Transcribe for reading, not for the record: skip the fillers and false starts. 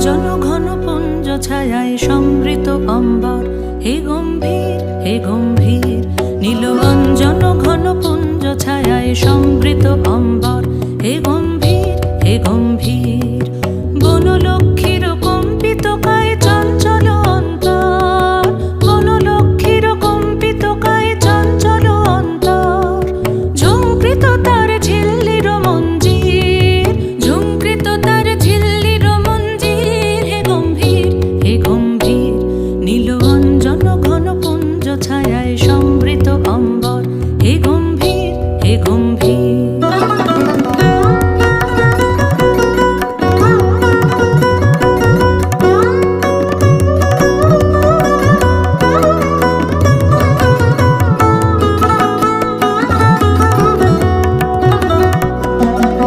অঞ্জন ঘন পুঞ্জ ছায়ায় সমৃত অম্বর, হে গম্ভীর হে গম্ভীর। নীল অঞ্জন ঘন পুঞ্জ ছায়ায় সমৃত অম্বর,